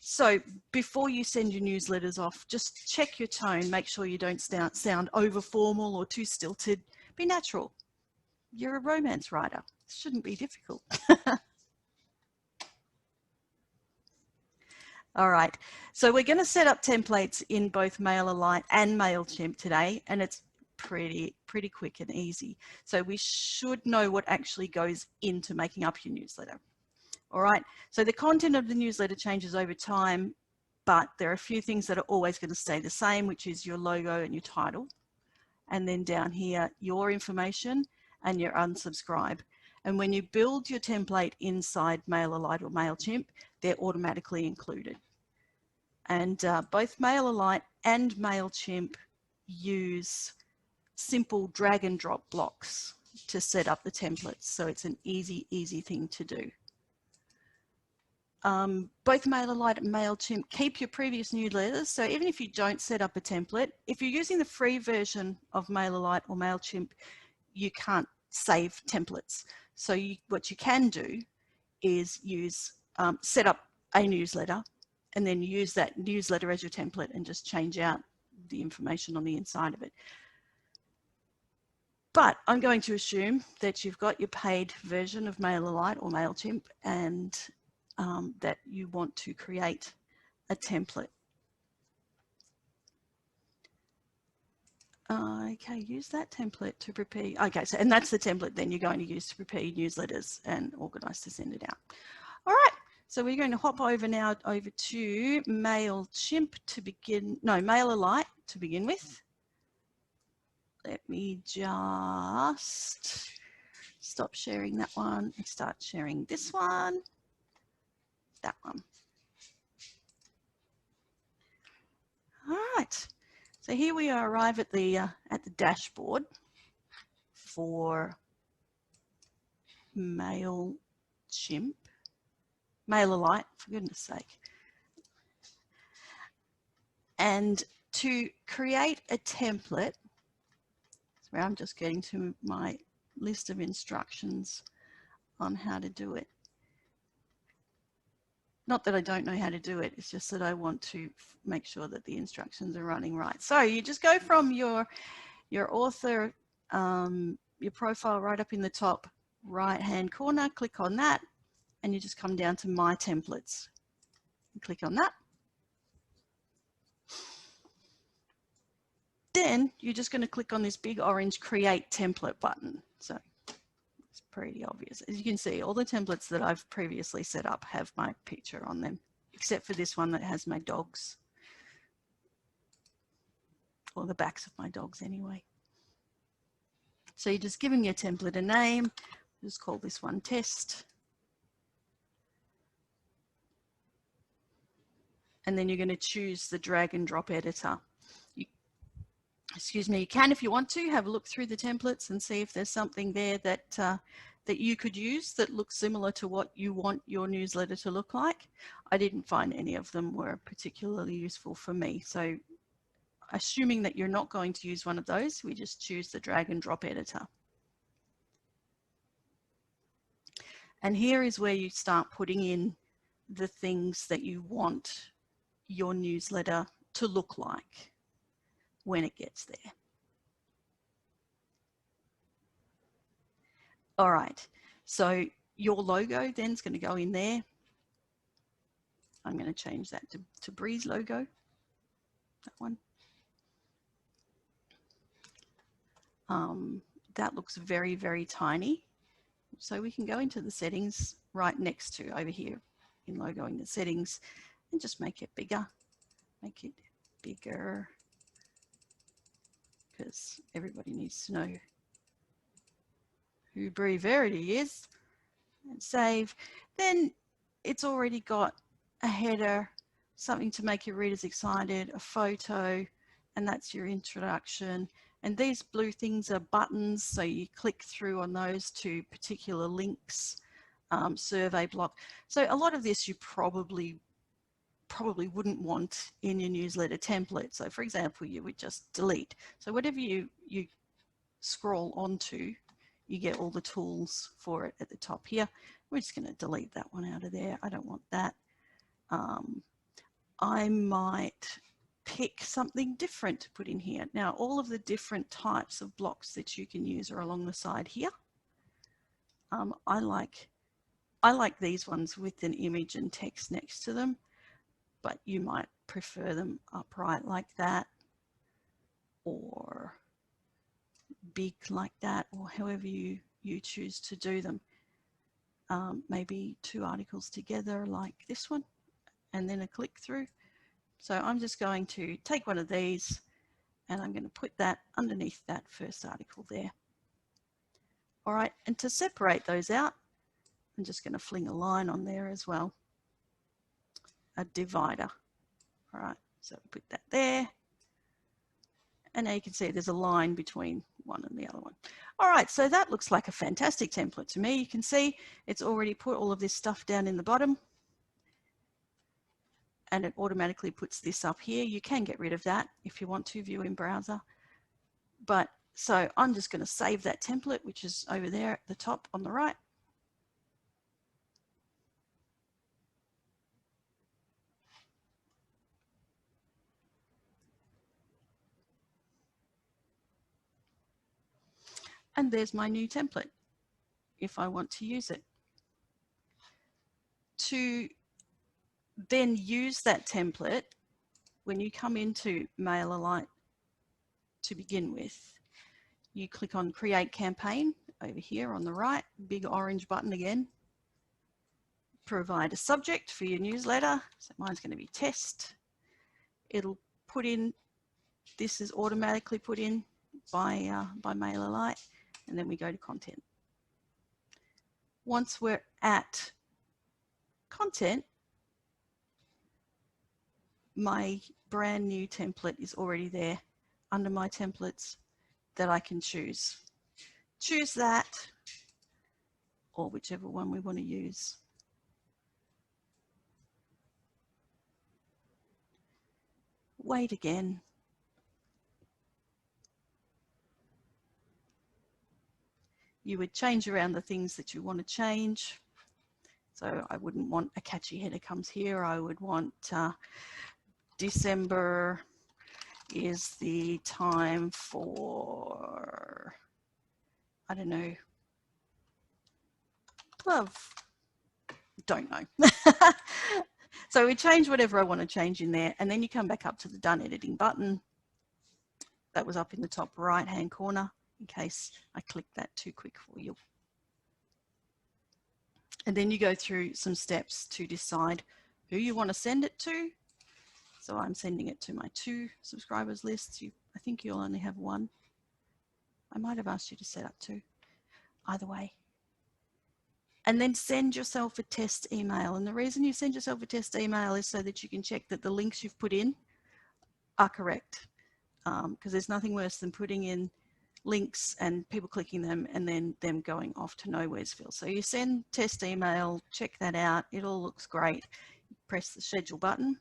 So before you send your newsletters off, just check your tone. Make sure you don't sound over formal or too stilted. Be natural. You're a romance writer. It shouldn't be difficult. All right. So we're going to set up templates in both MailerLite and MailChimp today, and it's pretty quick and easy. So we should know what actually goes into making up your newsletter. All right. So the content of the newsletter changes over time, but there are a few things that are always going to stay the same, which is your logo and your title. And then down here, your information and your unsubscribe. And when you build your template inside MailerLite or MailChimp, they're automatically included. And both MailerLite and MailChimp use simple drag and drop blocks to set up the templates. So it's an easy thing to do. Both MailerLite and MailChimp keep your previous newsletters. So even if you don't set up a template, if you're using the free version of MailerLite or MailChimp, you can't save templates. So what you can do is set up a newsletter and then use that newsletter as your template and just change out the information on the inside of it. But I'm going to assume that you've got your paid version of MailerLite or MailChimp and that you want to create a template. Okay, use that template to prepare. Okay, so and that's the template then you're going to use to prepare your newsletters and organize to send it out. All right, so we're going to hop over now over to MailChimp to begin, no, MailerLite to begin with. Let me just stop sharing that one and start sharing this one, that one. All right, so here we are arrive at the dashboard for MailChimp, MailerLite, for goodness sake. And to create a template, where I'm just getting to my list of instructions on how to do it. Not that I don't know how to do it, it's just that I want to make sure that the instructions are running right. So you just go from your author, your profile right up in the top right-hand corner, click on that, and you just come down to My Templates. And click on that. Then you're just going to click on this big orange Create Template button. So it's pretty obvious. As you can see, all the templates that I've previously set up have my picture on them, except for this one that has my dogs, or the backs of my dogs anyway. So you're just giving your template a name. Just call this one Test. And then you're going to choose the drag and drop editor. Excuse me, you can, if you want to, have a look through the templates and see if there's something there that that you could use that looks similar to what you want your newsletter to look like. I didn't find any of them were particularly useful for me. So assuming that you're not going to use one of those, we just choose the drag and drop editor. And here is where you start putting in the things that you want your newsletter to look like when it gets there. All right, so your logo then is going to go in there. I'm going to change that to Breeze logo, that one. That looks very tiny. So we can go into the settings right next to over here in logoing the settings and just make it bigger. Make it bigger because everybody needs to know who Brie Verity is. And save. Then it's already got a header, something to make your readers excited, a photo, and that's your introduction. And these blue things are buttons, so you click through on those to particular links, survey block. So a lot of this you probably wouldn't want in your newsletter template. So for example, you would just delete. So whatever you scroll onto, you get all the tools for it at the top here. We're just going to delete that one out of there. I don't want that. I might pick something different to put in here. Now, all of the different types of blocks that you can use are along the side here. I like these ones with an image and text next to them, but you might prefer them upright like that, or big like that, or however you choose to do them. Maybe two articles together like this one, and then a click through. So I'm just going to take one of these and I'm going to put that underneath that first article there. All right, and to separate those out, I'm just going to fling a line on there as well, a divider. All right, so put that there. And now you can see there's a line between one and the other one. All right, so that looks like a fantastic template to me. You can see it's already put all of this stuff down in the bottom, and it automatically puts this up here. You can get rid of that if you want to view in browser. But so I'm just going to save that template, which is over there at the top on the right. And there's my new template if I want to use it. To then use that template, when you come into MailerLite to begin with, you click on Create Campaign over here on the right, big orange button again. Provide a subject for your newsletter. So mine's going to be test. It'll put in, this is automatically put in by MailerLite, and then we go to content. Once we're at content, my brand new template is already there under my templates that I can choose. Choose that, or whichever one we want to use. Wait again. You would change around the things that you want to change. So I wouldn't want a catchy header comes here. I would want December is the time for, I don't know, love. Don't know. So we change whatever I want to change in there, and then you come back up to the Done Editing button. That was up in the top right-hand corner, in case I clicked that too quick for you. And then you go through some steps to decide who you want to send it to. So I'm sending it to my 2 subscribers list. I think you'll only have 1. I might have asked you to set up 2. Either way. And then send yourself a test email. And the reason you send yourself a test email is so that you can check that the links you've put in are correct. Because there's nothing worse than putting in links and people clicking them and then them going off to Nowheresville. So you send test email, check that out. It all looks great. Press the schedule button.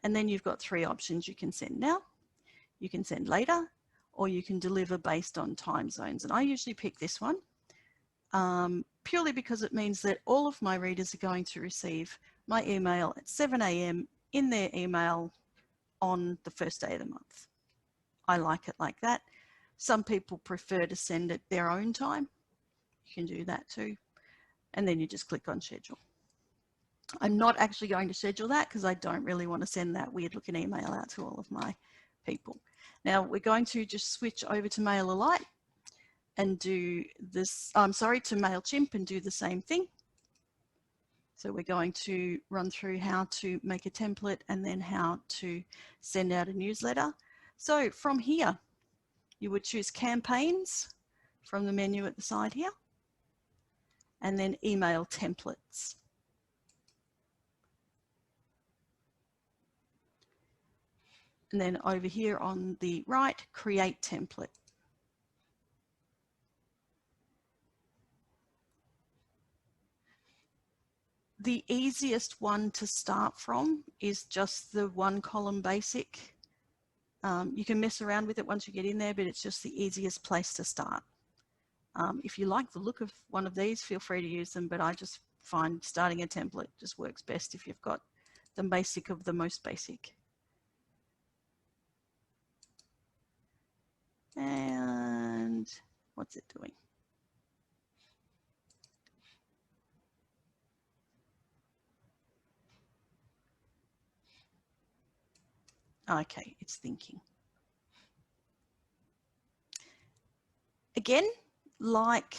And then you've got 3 options. You can send now, you can send later, or you can deliver based on time zones. And I usually pick this one purely because it means that all of my readers are going to receive my email at 7 a.m. in their email on the first day of the month. I like it like that. Some people prefer to send at their own time. You can do that too. And then you just click on schedule. I'm not actually going to schedule that because I don't really want to send that weird looking email out to all of my people. Now we're going to just switch over to MailerLite and do this, to MailChimp and do the same thing. So we're going to run through how to make a template and then how to send out a newsletter. So from here, you would choose campaigns from the menu at the side here, and then email templates. And then over here on the right, create template. The easiest one to start from is just the 1-column basic. You can mess around with it once you get in there, but it's just the easiest place to start. If you like the look of one of these, feel free to use them, but I just fine. Starting a template just works best if you've got the basic of the most basic. And what's it doing? Okay, it's thinking. Again, like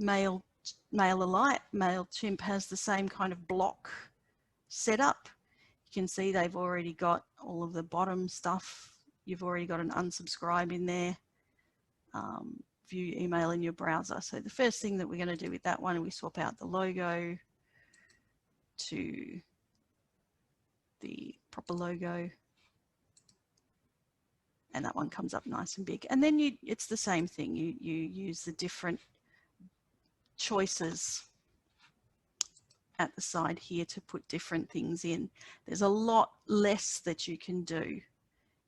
MailerLite, MailChimp has the same kind of block setup. You can see they've already got all of the bottom stuff. You've already got an unsubscribe in there. View email in your browser. So the first thing that we're going to do with that one, we swap out the logo to the proper logo. And that one comes up nice and big. And then it's the same thing. You use the different choices at the side here to put different things in. There's a lot less that you can do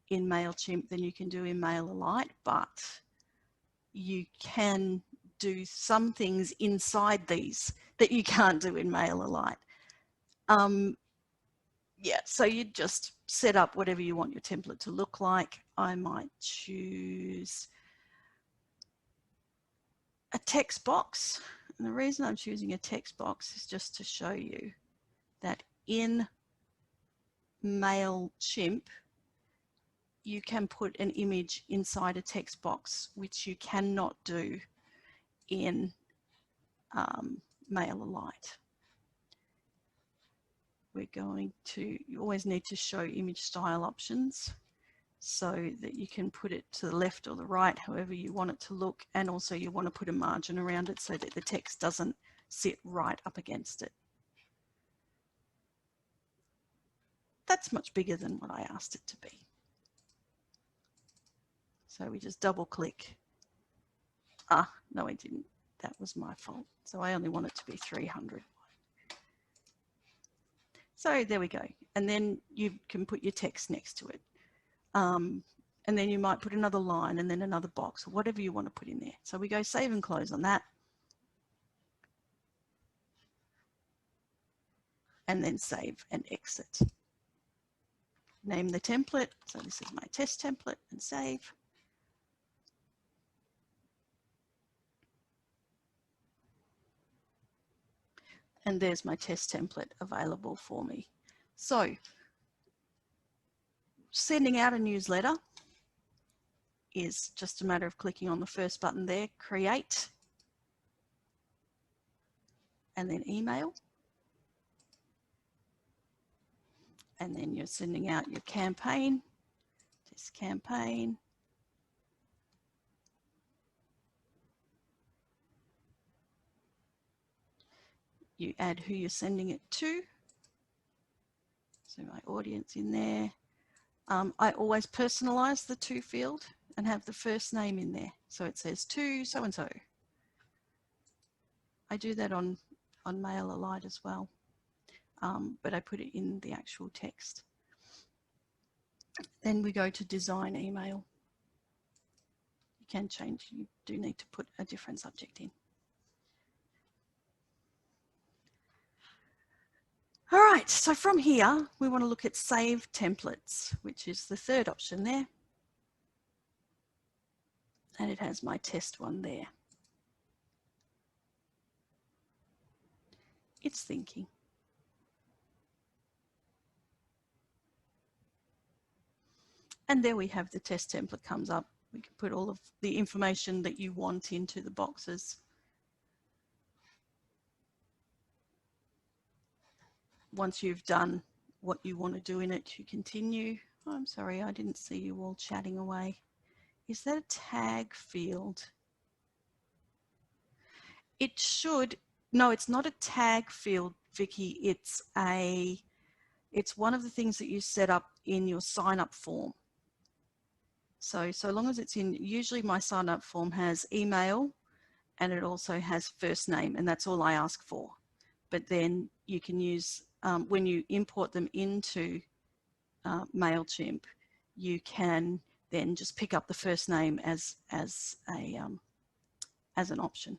in MailChimp than you can do in MailerLite, but you can do some things inside these that you can't do in MailerLite. Yeah, so you just set up whatever you want your template to look like. I might choose a text box. And the reason I'm choosing a text box is just to show you that in MailChimp, you can put an image inside a text box, which you cannot do in MailerLite. We're going to, you always need to show image style options so that you can put it to the left or the right, however you want it to look. And also you want to put a margin around it so that the text doesn't sit right up against it. That's much bigger than what I asked it to be. So we just double click. No, I didn't. That was my fault. So I only want it to be 300. So there we go. And then you can put your text next to it. And then you might put another line and then another box or whatever you want to put in there. So we go save and close on that. And then save and exit. Name the template. So this is my test template and save. And there's my test template available for me. So sending out a newsletter is just a matter of clicking on the first button there, create, and then email. And then you're sending out your campaign, test campaign. You add who you're sending it to. So my audience in there. I always personalize the to field and have the first name in there. So it says to so-and-so. I do that on MailerLite as well, but I put it in the actual text. Then we go to design email. You can change, you do need to put a different subject in. All right, so from here, we want to look at save templates, which is the third option there. And it has my test one there. It's thinking. And there we have the test template comes up. We can put all of the information that you want into the boxes. Once you've done what you want to do in it, you continue. Oh, I'm sorry, I didn't see you all chatting away. Is that a tag field? It should, no, it's not a tag field, Vicky. It's one of the things that you set up in your sign up form. So long as it's in, usually my sign up form has email and it also has first name, and that's all I ask for. But then you can use, when you import them into MailChimp, you can then just pick up the first name as an option.